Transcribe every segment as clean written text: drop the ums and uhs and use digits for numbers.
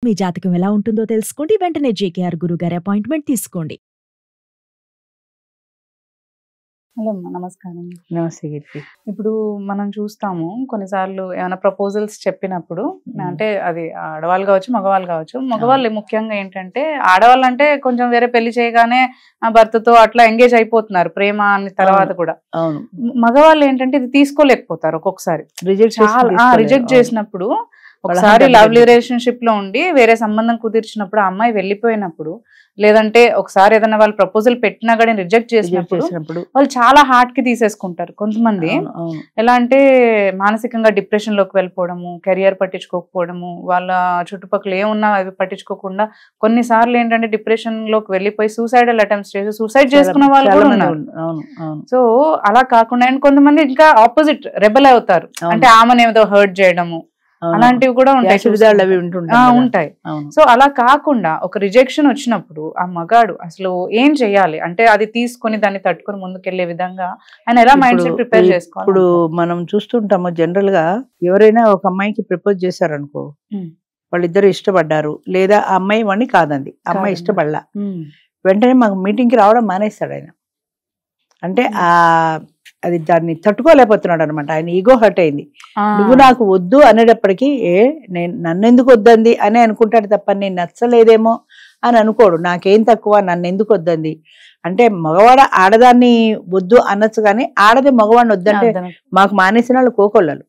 మీ జాతకం ఎలా ఉంటుందో తెలుసుకోండి. వెంటనే జేకేఆర్ గురుగారి అపాయింట్మెంట్ తీసుకోండి. హలో అమ్మా, నమస్కారం. నమస్తే కీర్తి. ఇప్పుడు మనం చూస్తాము కొన్నిసార్లు ఏమైనా ప్రపోజల్స్ చెప్పినప్పుడు, అంటే అది ఆడవాళ్ళు కావచ్చు మగవాళ్ళు కావచ్చు. మగవాళ్ళు ముఖ్యంగా ఏంటంటే, ఆడవాళ్ళు అంటే కొంచెం వేరే పెళ్లి చేయగానే ఆ భర్తతో అట్లా ఎంగేజ్ అయిపోతున్నారు ప్రేమ అని తర్వాత కూడా. అవును, మగవాళ్ళు ఏంటంటే ఇది తీసుకోలేకపోతారు ఒక్కొక్కసారి. రిజెక్ట్ చేసినప్పుడు ఒకసారి లవ్లీ రిలేషన్షిప్ లో ఉండి వేరే సంబంధం కుదిర్చినప్పుడు ఆ అమ్మాయి వెళ్ళిపోయినప్పుడు, లేదంటే ఒకసారి ఏదైనా వాళ్ళు ప్రపోజల్ పెట్టినా కానీ రిజెక్ట్ చేసినప్పుడు వాళ్ళు చాలా హార్ట్ కి తీసేసుకుంటారు. కొంతమంది ఎలా అంటే మానసికంగా డిప్రెషన్ లోకి వెళ్ళిపోవడము, కెరియర్ పట్టించుకోకపోవడము, వాళ్ళ చుట్టుపక్కల ఏమున్నా అవి పట్టించుకోకుండా కొన్నిసార్లు ఏంటంటే డిప్రెషన్ లోకి వెళ్ళిపోయి సూసైడల్ అటెంప్ట్స్ చేసి సూసైడ్ చేసుకున్న వాళ్ళు కూడా ఉన్నారు. సో అలా కాకుండా అండ్ కొంతమంది ఇంకా ఆపోజిట్ రెబెల్ అవుతారు, అంటే ఆమెను ఏదో హర్ట్ చేయడము అలాంటివి కూడా ఉంటాయి. సో అలా కాకుండా ఒక రిజెక్షన్ వచ్చినప్పుడు ఆ మగాడు అసలు ఏం చెయ్యాలి అంటే, అది తీసుకొని దాన్ని తట్టుకొని ముందుకెళ్లే విధంగా ఆయన ఎలా మైండ్ సెట్ ప్రిపేర్ చేసుకోవాలి? ఇప్పుడు మనం చూస్తుంటాము జనరల్ గా, ఎవరైనా ఒక అమ్మాయికి ప్రపోజ్ చేశారనుకో, వాళ్ళిద్దరు ఇష్టపడ్డారు, లేదా ఆ అమ్మాయి వాడిని కాదండి, అమ్మాయి ఇష్టపడలా, వెంటనే మాకు మీటింగ్ కి రావడం మానేస్తాడు ఆయన. అంటే అది దాన్ని తట్టుకోలేకపోతున్నాడు అనమాట. ఆయన ఈగో హర్ట్ అయింది. నువ్వు నాకు వద్దు అనేటప్పటికీ నన్ను ఎందుకు వద్దంది అని అనుకుంటాడు తప్ప నేను నచ్చలేదేమో అని అనుకోడు. నాకేం తక్కువ, నన్ను ఎందుకు వద్దంది అంటే, మగవాడ ఆడదాన్ని వద్దు అనొచ్చు కానీ ఆడది మగవాడిని వద్దంటే మాకు మానేసిన వాళ్ళు కోకొల్లలు.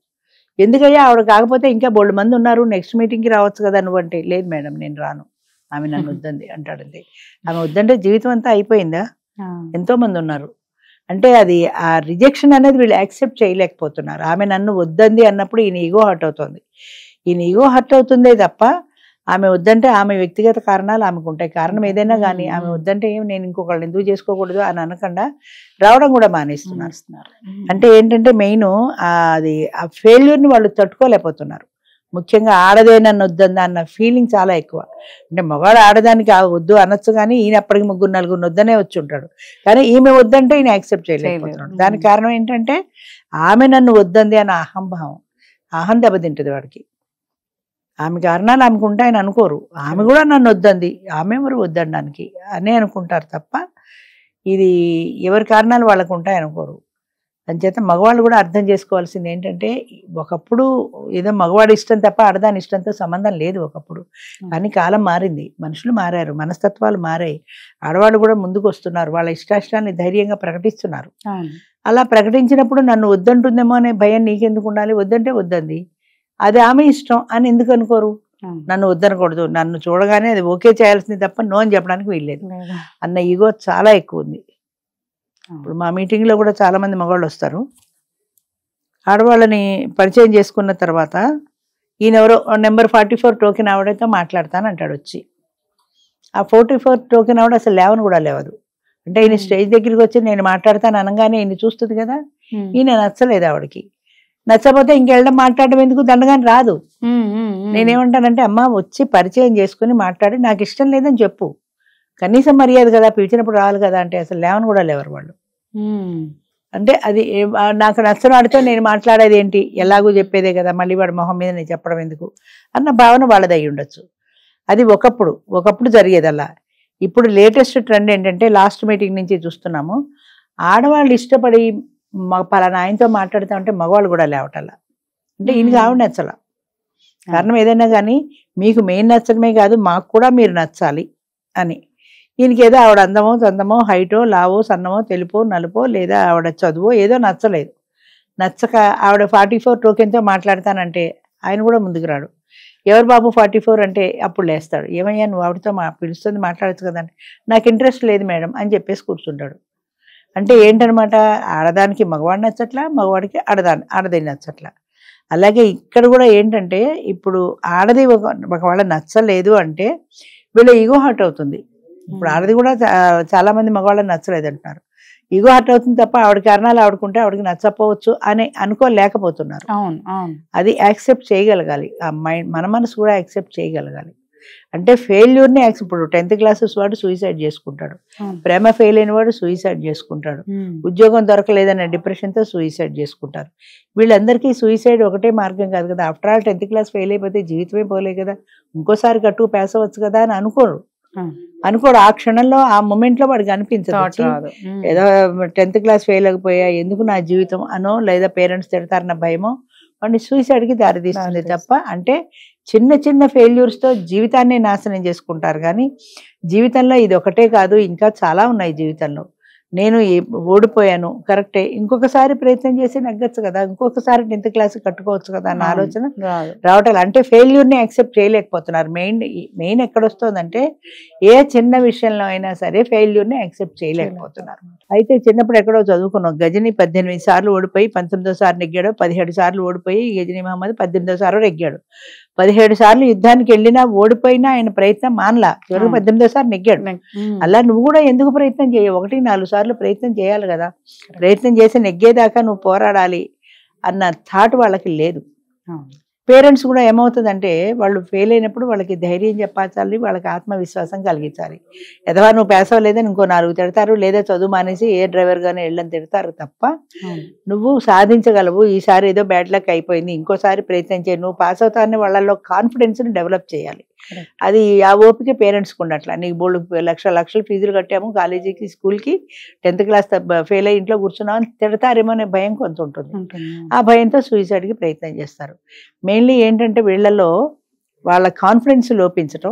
ఎందుకయ్యా ఆవిడ కాకపోతే ఇంకా బోల్డ్ మంది ఉన్నారు, నెక్స్ట్ మీటింగ్కి రావచ్చు కదా నువ్వంటే, లేదు మేడం నేను రాను, ఆమె నన్ను వద్దంది అంటాడు. అంతే, ఆమె వద్దంటే జీవితం అంతా అయిపోయిందా? ఎంతో మంది ఉన్నారు. అంటే అది ఆ రిజెక్షన్ అనేది వీళ్ళు యాక్సెప్ట్ చేయలేకపోతున్నారు. ఆమె నన్ను వద్దంది అన్నప్పుడు ఈయన ఈగో హర్ట్ అవుతుంది. ఈయన ఈగో హర్ట్ అవుతుందే తప్ప ఆమె వద్దంటే ఆమె వ్యక్తిగత కారణాలు ఆమెకు ఉంటాయి. కారణం ఏదైనా కానీ ఆమె వద్దంటే నేను ఇంకొకళ్ళు ఎందుకు చేసుకోకూడదు అని అనకుండా రావడం కూడా మానేస్తున్నారు. అంటే ఏంటంటే మెయిన్ అది ఆ ఫెయిల్యూర్ని వాళ్ళు తట్టుకోలేకపోతున్నారు. ముఖ్యంగా ఆడదే నన్ను వద్దందా అన్న ఫీలింగ్ చాలా ఎక్కువ. అంటే మగాడు ఆడదానికి వద్దు అనొచ్చు కానీ ఈయన అప్పటికి 3-4 వద్దనే వచ్చి ఉంటాడు, కానీ ఈమె వద్దంటే ఈయన యాక్సెప్ట్ చేయలేకపోతున్నాడు. దానికి కారణం ఏంటంటే ఆమె నన్ను వద్దంది అన్న అహంభావం, అహం దెబ్బతింటుంది వాడికి. ఆమె కారణాలు ఆమెకు ఉంటాయని అనుకోరు, ఆమె కూడా నన్ను వద్దంది, ఆమె ఎవరు వద్దనడానికి అనే అనుకుంటారు తప్ప ఇది ఎవరి కారణాలు వాళ్ళకు ఉంటాయనుకోరు. అంచేత మగవాళ్ళు కూడా అర్థం చేసుకోవాల్సింది ఏంటంటే, ఒకప్పుడు ఏదో మగవాడి ఇష్టం తప్ప ఆడదాని ఇష్టంతో సంబంధం లేదు ఒకప్పుడు. కానీ కాలం మారింది, మనుషులు మారారు, మనస్తత్వాలు మారాయి, ఆడవాళ్ళు కూడా ముందుకు వస్తున్నారు, వాళ్ళ ఇష్టాయిష్టాన్ని ధైర్యంగా ప్రకటిస్తున్నారు. అలా ప్రకటించినప్పుడు నన్ను వద్దంటుందేమో అనే భయం నీకెందుకు ఉండాలి? వద్దంటే వద్దంది, అది ఆమె ఇష్టం అని ఎందుకు అనుకోరు? నన్ను వద్దనకూడదు, నన్ను చూడగానే అది ఓకే చేయాల్సింది తప్ప నో అని చెప్పడానికి వీల్లేదు అన్న ఈగో చాలా ఎక్కువ ఉంది. ఇప్పుడు మా మీటింగ్లో కూడా చాలా మంది మగవాళ్ళు వస్తారు. ఆడవాళ్ళని పరిచయం చేసుకున్న తర్వాత ఈయన ఎవరో నెంబర్ 44 టోకెన్ ఆవిడతో మాట్లాడతానంటాడు వచ్చి. ఆ 44 టోకెన్ ఆవిడ అసలు లేవని కూడా లేవదు. అంటే ఈయన స్టేజ్ దగ్గరికి వచ్చి నేను మాట్లాడతాను అనగానే ఈయన చూస్తుంది కదా, ఈయన నచ్చలేదు ఆవిడకి. నచ్చకపోతే ఇంకెళ్ళడం మాట్లాడడం ఎందుకు, దండగాని రాదు. నేనేమంటానంటే, అమ్మ వచ్చి పరిచయం చేసుకుని మాట్లాడి నాకు ఇష్టం లేదని చెప్పు, కనీసం మర్యాద కదా, పిలిచినప్పుడు రావాలి కదా. అంటే అసలు లేవని కూడా లేవరు వాళ్ళు. అంటే అది నాకు నచ్చని వాడితో నేను మాట్లాడేది ఏంటి, ఎలాగూ చెప్పేదే కదా, మళ్ళీ వాడి మొహం మీద నేను చెప్పడం ఎందుకు అన్న భావన వాళ్ళది అయి ఉండొచ్చు. అది ఒకప్పుడు జరిగేది అలా. ఇప్పుడు లేటెస్ట్ ట్రెండ్ ఏంటంటే, లాస్ట్ మీటింగ్ నుంచి చూస్తున్నాము, ఆడవాళ్ళు ఇష్టపడి పలానా ఆయనతో మాట్లాడుతూ ఉంటే మగవాళ్ళు కూడా లేవటల్లా. అంటే ఈయనకి ఆవిడ నచ్చల. కారణం ఏదైనా కానీ మీకు మెయిన్ నచ్చడమే కాదు, మాకు కూడా మీరు నచ్చాలి అని. ఈయనకి ఏదో ఆవిడ అందమో చందమో, హైటో లావో సన్నమో తెలుపో నలుపో, లేదా ఆవిడ చదువో ఏదో నచ్చలేదు. నచ్చక ఆవిడ 44 టోకెన్తో మాట్లాడతానంటే ఆయన కూడా ముందుకు రాడు. ఎవరు బాబు 44 అంటే అప్పుడు లేస్తాడు. ఏమయ్యా నువ్వు ఆవిడతో పిలుస్తుంది మాట్లాడచ్చు కదండి, నాకు ఇంట్రెస్ట్ లేదు మేడం అని చెప్పేసి కూర్చుంటాడు. అంటే ఏంటనమాట, ఆడదానికి మగవాడు నచ్చట్లా, మగవాడికి ఆడది నచ్చట్లా. అలాగే ఇక్కడ కూడా ఏంటంటే, ఇప్పుడు ఆడది ఒకవేళ నచ్చలేదు అంటే వీళ్ళ ఈగో హర్ట్ అవుతుంది. ఇప్పుడు ఆడది కూడా చాలా మంది మగవాళ్ళని నచ్చలేదు అంటున్నారు. ఈగో హర్ట్ అవుతుంది తప్ప ఆవిడ కారణాలు ఆవిడకుంటే ఆవిడకి నచ్చపోవచ్చు అని అనుకోలేకపోతున్నారు. అది యాక్సెప్ట్ చేయగలగాలి, ఆ మైండ్ మన మనసు కూడా యాక్సెప్ట్ చేయగలగాలి. అంటే ఫెయిల్యూర్ని ఇప్పుడు 10th క్లాసెస్ వాడు సూసైడ్ చేసుకుంటాడు, ప్రేమ ఫెయిల్ అయిన వాడు సూసైడ్ చేసుకుంటాడు, ఉద్యోగం దొరకలేదన్న డిప్రెషన్తో సూసైడ్ చేసుకుంటారు. వీళ్ళందరికీ సూసైడ్ ఒకటే మార్గం కాదు కదా. After all 10th class fail అయిపోతే జీవితమే పోలే కదా, ఇంకోసారి గట్టుకు పాస్ అవ్వచ్చు కదా అని అనుకోడు. ఆ క్షణంలో ఆ మూమెంట్లో వాడికి అనిపించదు ఏదో 10th క్లాస్ ఫెయిల్ అయిపోయా ఎందుకు నా జీవితం అనో, లేదా పేరెంట్స్ తిడతారన్న భయమో వాడిని సూసైడ్కి దారితీస్తుంది తప్ప. అంటే చిన్న చిన్న ఫెయిల్యూర్స్తో జీవితాన్ని నాశనం చేసుకుంటారు. కానీ జీవితంలో ఇది ఒకటే కాదు, ఇంకా చాలా ఉన్నాయి జీవితంలో. నేను ఓడిపోయాను కరెక్టే, ఇంకొకసారి ప్రయత్నం చేసి నగ్గచ్చు కదా, ఇంకొకసారి 10th క్లాస్ కట్టుకోవచ్చు కదా అన్న ఆలోచన రావటం. అంటే ఫెయిల్యూర్ని యాక్సెప్ట్ చేయలేకపోతున్నారు. మెయిన్ ఎక్కడొస్తుందంటే ఏ చిన్న విషయంలో అయినా సరే ఫెయిల్యూర్ని యాక్సెప్ట్ చేయలేకపోతున్నారు. అయితే చిన్నప్పుడు ఎక్కడో చదువుకున్నాం, గజని 18 సార్లు ఓడిపోయి 19వ సారి నెగ్గాడు, 17 సార్లు ఓడిపోయి గజని మహమ్మద్ 18వ సారి నెగ్గాడు. 17 సార్లు యుద్ధానికి వెళ్ళినా ఓడిపోయినా ఆయన ప్రయత్నం మానలా, చివరికి 18వ సారి నెగ్గాడు. అలా నువ్వు కూడా ఎందుకు ప్రయత్నం చేయవు, 1-4 సార్లు ప్రయత్నం చేయాలి కదా. ప్రయత్నం చేసి నెగ్గేదాకా నువ్వు పోరాడాలి అన్న థాట్ వాళ్ళకి లేదు. పేరెంట్స్ కూడా ఏమవుతుందంటే వాళ్ళు ఫెయిల్ అయినప్పుడు వాళ్ళకి ధైర్యం చెప్పాలి, వాళ్ళకి ఆత్మవిశ్వాసం కలిగించాలి. ఎదవా నువ్వు పాస్ అవ్వలేదని ఇంకో 4 తిడతారు, లేదా చదువు మానేసి ఏ డ్రైవర్ గానే వెళ్ళని తిడతారు తప్ప నువ్వు సాధించగలవు, ఈసారి ఏదో బ్యాడ్ లక్ అయిపోయింది ఇంకోసారి ప్రయత్నం చేయి, నువ్వు పాస్ అవుతావని వాళ్ళలో కాన్ఫిడెన్స్ని డెవలప్ చేయాలి. అది ఆ ఓపిక పేరెంట్స్కి ఉండట్లా. నీకు బోల్డ్ లక్షలు ఫీజులు కట్టాము కాలేజీకి స్కూల్కి, 10th క్లాస్ ఫెయిల్ అయ్యి ఇంట్లో కూర్చున్నావు అని తిడతారేమో అనే భయం కొంత ఉంటుంది. ఆ భయంతో సూసైడ్కి ప్రయత్నం చేస్తారు. మెయిన్లీ ఏంటంటే వీళ్ళలో వాళ్ళ కాన్ఫిడెన్స్ లోపించటం,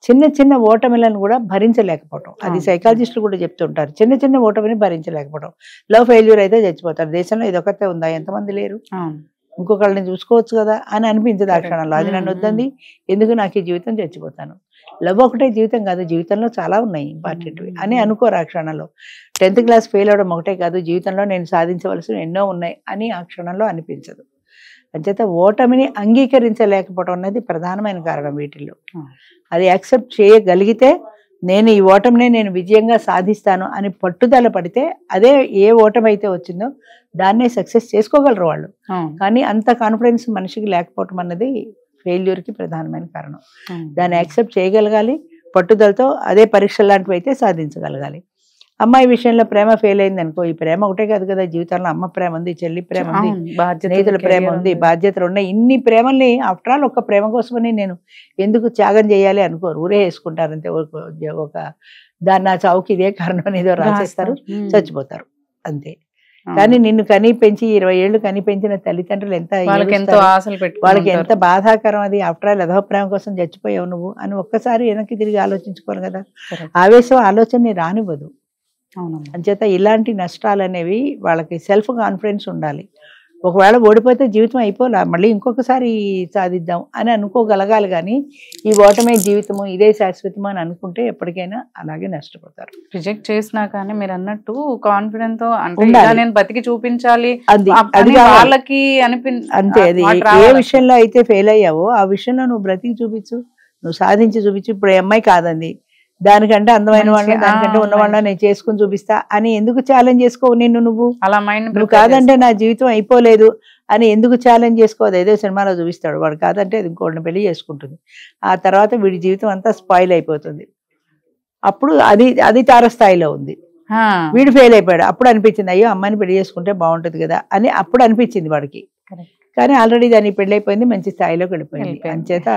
చిన్న చిన్న ఓటమిలను కూడా భరించలేకపోవటం. అది సైకాలజిస్టులు కూడా చెప్తుంటారు, చిన్న చిన్న ఓటమిని భరించలేకపోవటం. లవ్ ఫెయిల్యూర్ అయితే చచ్చిపోతారు. దేశంలో ఇదొకతే ఉందా, ఎంతమంది లేరు, ఇంకొకళ్ళని చూసుకోవచ్చు కదా అని అనిపించదు ఆ క్షణంలో. అది నన్ను వద్దంది ఎందుకు, నాకు ఈ జీవితం చచ్చిపోతాను. లవ్ ఒకటే జీవితం కాదు, జీవితంలో చాలా ఉన్నాయి ఇంపార్టెంట్వి అని అనుకోరు ఆ క్షణంలో. 10th క్లాస్ ఫెయిల్ అవడం ఒకటే కాదు, జీవితంలో నేను సాధించవలసిన ఎన్నో ఉన్నాయి అని ఆ క్షణంలో అనిపించదు. అంచేత ఓటమిని అంగీకరించలేకపోవడం అనేది ప్రధానమైన కారణం వీటిల్లో. అది యాక్సెప్ట్ చేయగలిగితే నేను ఈ ఓటమినే నేను విజయంగా సాధిస్తాను అని పట్టుదల పడితే అదే ఏ ఓటమి అయితే వచ్చిందో దాన్నే సక్సెస్ చేసుకోగలరు వాళ్ళు. కానీ అంత కాన్ఫిడెన్స్ మనిషికి లేకపోవటం అన్నది ఫెయిల్యూర్కి ప్రధానమైన కారణం. దాన్ని యాక్సెప్ట్ చేయగలగాలి, పట్టుదలతో అదే పరీక్ష లాంటివి అయితే సాధించగలగాలి. అమ్మాయి విషయంలో ప్రేమ ఫెయిల్ అయింది అనుకో, ఈ ప్రేమ ఒకటే కాదు కదా జీవితంలో, అమ్మ ప్రేమ ఉంది, చెల్లి ప్రేమ ఉంది, స్నేహితుల ప్రేమ ఉంది, బాధ్యతలు ఉన్నాయి. ఇన్ని ప్రేమల్ని ఆఫ్టర్ ఆల్ ఒక్క ప్రేమ కోసమని నేను ఎందుకు త్యాగం చేయాలి అనుకోరు, ఊరే వేసుకుంటారు అంతే. ఒక దాన్ని నా చావుకి ఇదే కారణం అనేదో రాసేస్తారు, చచ్చిపోతారు అంతే. కానీ నిన్ను కని పెంచి 20 ఏళ్ళు కని పెంచిన తల్లిదండ్రులు వాళ్ళకి ఎంత బాధాకరం అది. ఆఫ్టర్ ఆల్ అధో ప్రేమ కోసం చచ్చిపోయావు నువ్వు అని ఒక్కసారి వెనక్కి తిరిగి ఆలోచించుకోవాలి కదా. ఆవేశం ఆలోచనని రానివ్వదు. అంచేత ఇలాంటి నష్టాలు అనేవి వాళ్ళకి సెల్ఫ్ కాన్ఫిడెన్స్ ఉండాలి. ఒకవేళ ఓడిపోతే జీవితం అయిపోలే, మళ్ళీ ఇంకొకసారి సాధిద్దాం అని అనుకోగలగాలి. కానీ ఈ ఓటమే జీవితము, ఇదే శాశ్వతము అని అనుకుంటే ఎప్పటికైనా అలాగే నష్టపోతారు. రిజెక్ట్ చేసినా కానీ మీరు అన్నట్టు కాన్ఫిడెన్స్ తో నేను బతికి చూపించాలి అది వాళ్ళకి అంతే. అది ఏ విషయంలో అయితే ఫెయిల్ అయ్యావో ఆ విషయంలో నువ్వు బ్రతికి చూపించు, నువ్వు సాధించి చూపించు. ఇప్పుడు అమ్మాయి కాదండి, దానికంటే అందమైన వాళ్ళని దానికంటే ఉన్న వాళ్ళని నేను చేసుకుని చూపిస్తా అని ఎందుకు ఛాలెంజ్ చేసుకోవు నిన్ను నువ్వు? నువ్వు కాదంటే నా జీవితం అయిపోలేదు అని ఎందుకు ఛాలెంజ్ చేసుకోవద్దు? ఏదో సినిమాలో చూపిస్తాడు, వాడు కాదంటే అది ఇంకోటిని పెళ్లి చేసుకుంటుంది, ఆ తర్వాత వీడి జీవితం అంతా స్పాయిల్ అయిపోతుంది. అప్పుడు అది తారస్థాయిలో ఉంది, వీడు ఫెయిల్ అయిపోయాడు. అప్పుడు అనిపించింది అయ్యో అమ్మాయిని పెళ్లి చేసుకుంటే బాగుంటుంది కదా అని అప్పుడు అనిపించింది వాడికి. కానీ ఆల్రెడీ దాన్ని పెళ్లి అయిపోయింది, మంచి స్థాయిలోకి వెళ్ళిపోయింది. అంచేత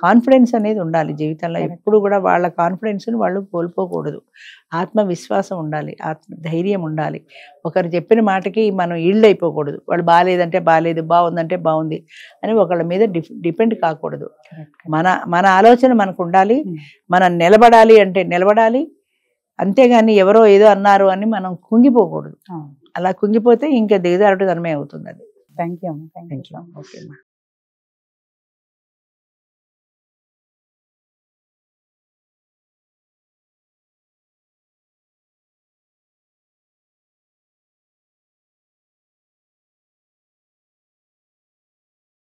కాన్ఫిడెన్స్ అనేది ఉండాలి జీవితంలో. ఎప్పుడు కూడా వాళ్ళ కాన్ఫిడెన్స్ని వాళ్ళు కోల్పోకూడదు. ఆత్మవిశ్వాసం ఉండాలి, ధైర్యం ఉండాలి. ఒకరు చెప్పిన మాటకి మనం ఈల్డ్ అయిపోకూడదు. వాళ్ళు బాగాలేదంటే బాగాలేదు, బాగుందంటే బాగుంది అని ఒకళ్ళ మీద డిపెండ్ కాకూడదు. మన ఆలోచన మనకు ఉండాలి, మనం నిలబడాలి అంటే నిలబడాలి. అంతేగాని ఎవరో ఏదో అన్నారు అని మనం కుంగిపోకూడదు. అలా కుంగిపోతే ఇంకా దిగజారుడుతనమే అవుతుంది అది. Thank you. ఓకే.